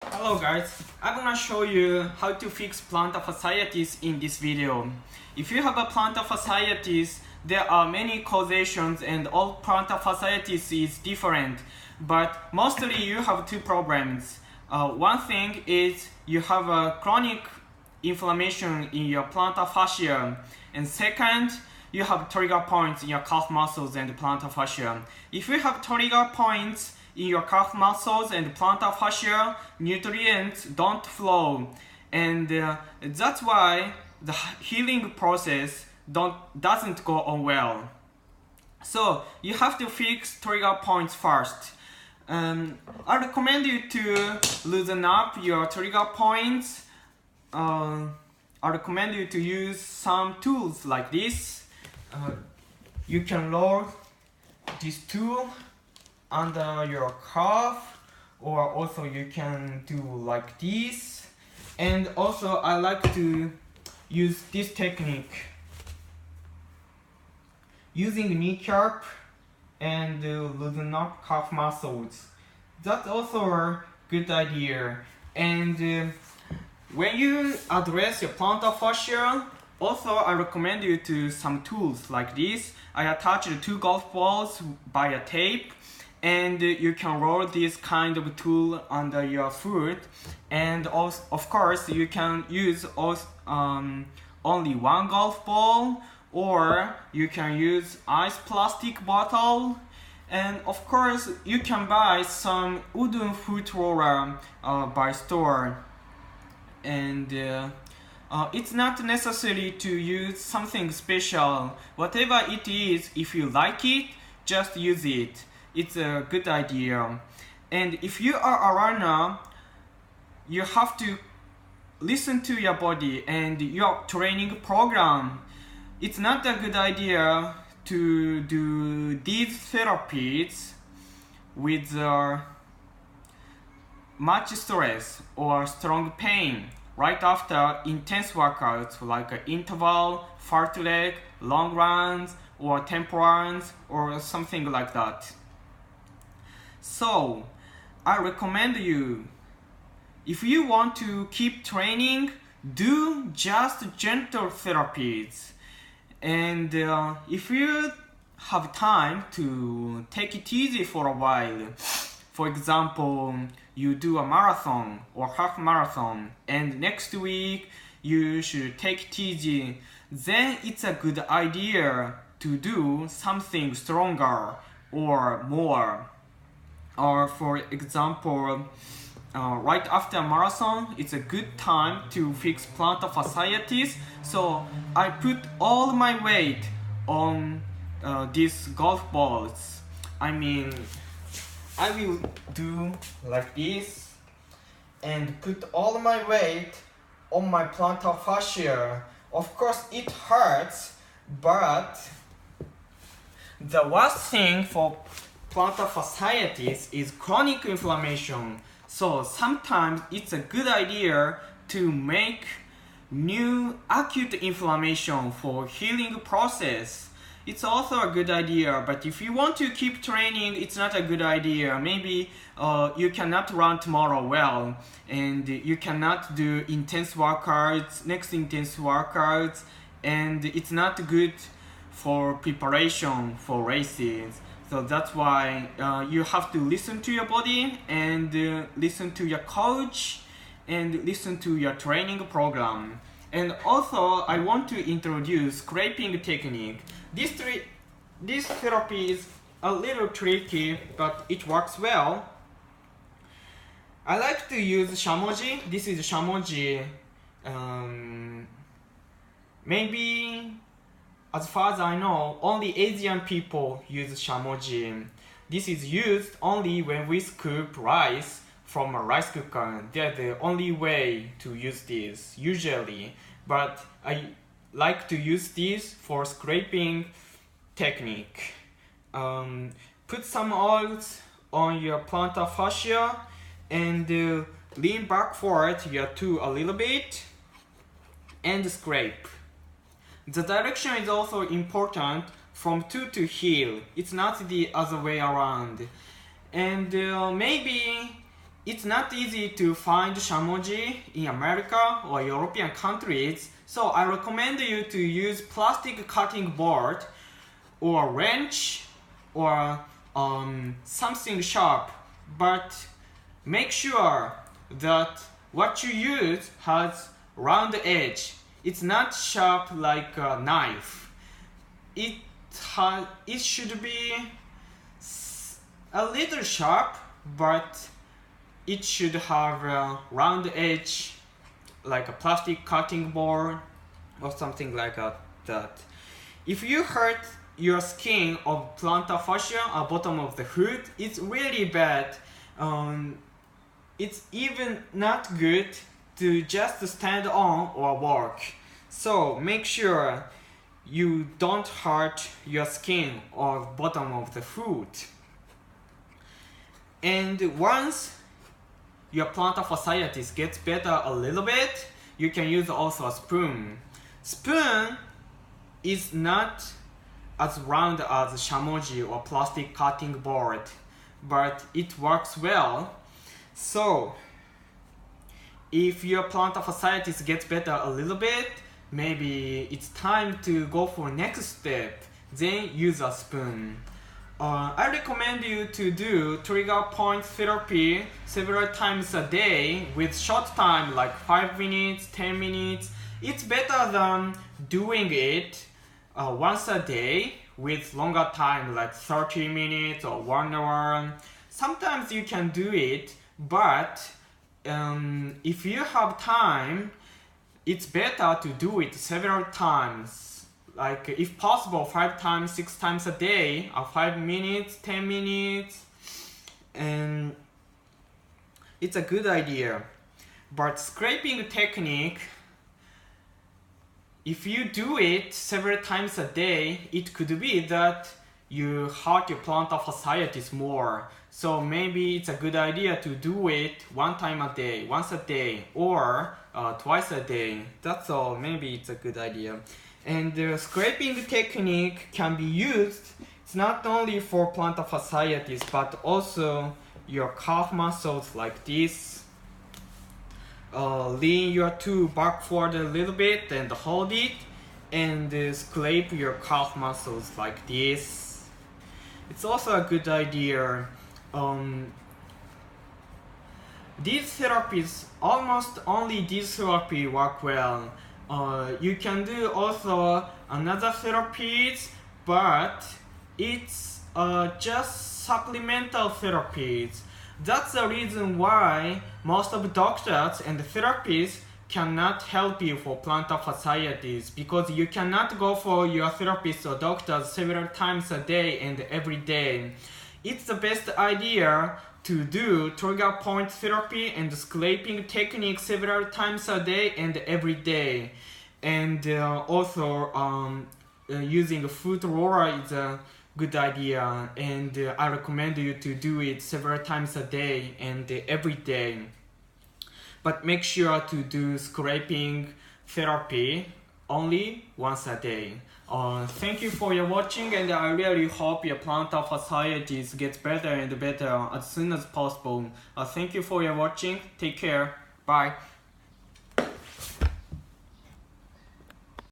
Hello guys, I'm gonna show you how to fix plantar fasciitis in this video. If you have a plantar fasciitis, there are many causations and all plantar fasciitis is different, but mostly you have two problems. One thing is you have a chronic inflammation in your plantar fascia, and second, you have trigger points in your calf muscles and plantar fascia. If you have trigger points in your calf muscles and plantar fascia, nutrients don't flow, and that's why the healing process doesn't go on well. So you have to fix trigger points first. I recommend you to loosen up your trigger points. I recommend you to use some tools like this. You can roll this tool under your calf, or also you can do like this. And also I like to use this technique using kneecap and loosen up calf muscles. That's also a good idea. And when you address your plantar fascia, also I recommend you to some tools like this. I attached two golf balls by a tape, and you can roll this kind of tool under your foot, and also, of course, you can use only one golf ball, or you can use ice plastic bottle, and of course you can buy some wooden foot roller by store. And it's not necessary to use something special. Whatever it is, if you like it, just use it. It's a good idea. And if you are a runner, you have to listen to your body and your training program. It's not a good idea to do these therapies with much stress or strong pain right after intense workouts like interval, fartlek, long runs, or tempo runs, or something like that. So, I recommend you, if you want to keep training, do just gentle therapies. And if you have time to take it easy for a while, for example, you do a marathon or half marathon, and next week you should take it easy, then it's a good idea to do something stronger or more. Or for example, right after a marathon, it's a good time to fix plantar fasciitis. So I put all my weight on these golf balls. I will do like this and put all my weight on my plantar fascia. Of course it hurts, but the worst thing for plantar fasciitis is chronic inflammation. So sometimes it's a good idea to make new acute inflammation for healing process. It's also a good idea, but if you want to keep training, it's not a good idea. Maybe you cannot run tomorrow well, and you cannot do intense workouts, next intense workouts, and it's not good for preparation for races. So that's why you have to listen to your body and listen to your coach and listen to your training program. And also, I want to introduce scraping technique. This therapy is a little tricky, but it works well. I like to use shamoji. This is shamoji. Maybe, as far as I know, only Asian people use shamoji. This is used only when we scoop rice from a rice cooker. They're the only way to use this, usually. But I like to use this for scraping technique. Put some oils on your plantar fascia and lean back forward your toe a little bit and scrape. The direction is also important from toe to heel. It's not the other way around. And maybe it's not easy to find shamoji in America or European countries, so I recommend you to use plastic cutting board or wrench or something sharp, but make sure that what you use has round edge. It's not sharp like a knife. It should be a little sharp, but it should have a round edge like a plastic cutting board or something like that. If you hurt your skin of plantar fascia at bottom of the foot, it's really bad. It's even not good to just stand on or walk. So make sure you don't hurt your skin or bottom of the foot. And once your plantar fasciitis gets better a little bit, you can use also a spoon. Spoon is not as round as shamoji or plastic cutting board, but it works well. So if your plantar fasciitis gets better a little bit, maybe it's time to go for next step, then use a spoon. I recommend you to do trigger point therapy several times a day with short time like 5 minutes, 10 minutes. It's better than doing it once a day with longer time like 30 minutes or 1 hour. Sometimes you can do it, but if you have time, it's better to do it several times. Like if possible 5 times, 6 times a day, 5 minutes, 10 minutes, and it's a good idea. But scraping technique, if you do it several times a day, it could be that you hurt your plantar fasciitis more. So maybe it's a good idea to do it 1 time a day, once a day, or twice a day. That's all. Maybe it's a good idea. And the scraping technique can be used. It's not only for plantar fasciitis, but also your calf muscles like this. Lean your toe back forward a little bit and hold it, and scrape your calf muscles like this. It's also a good idea. These therapies, almost only these therapy work well. You can do also another therapies, but it's just supplemental therapies. That's the reason why most of doctors and therapists cannot help you for plantar fasciitis, because you cannot go for your therapist or doctors several times a day and every day. It's the best idea to do trigger point therapy and scraping technique several times a day and every day. And also using a foot roller is a good idea, and I recommend you to do it several times a day and every day. But make sure to do scraping therapy only once a day. Thank you for your watching, and I really hope your plantar fasciitis gets better and better as soon as possible. Thank you for your watching. Take care. Bye.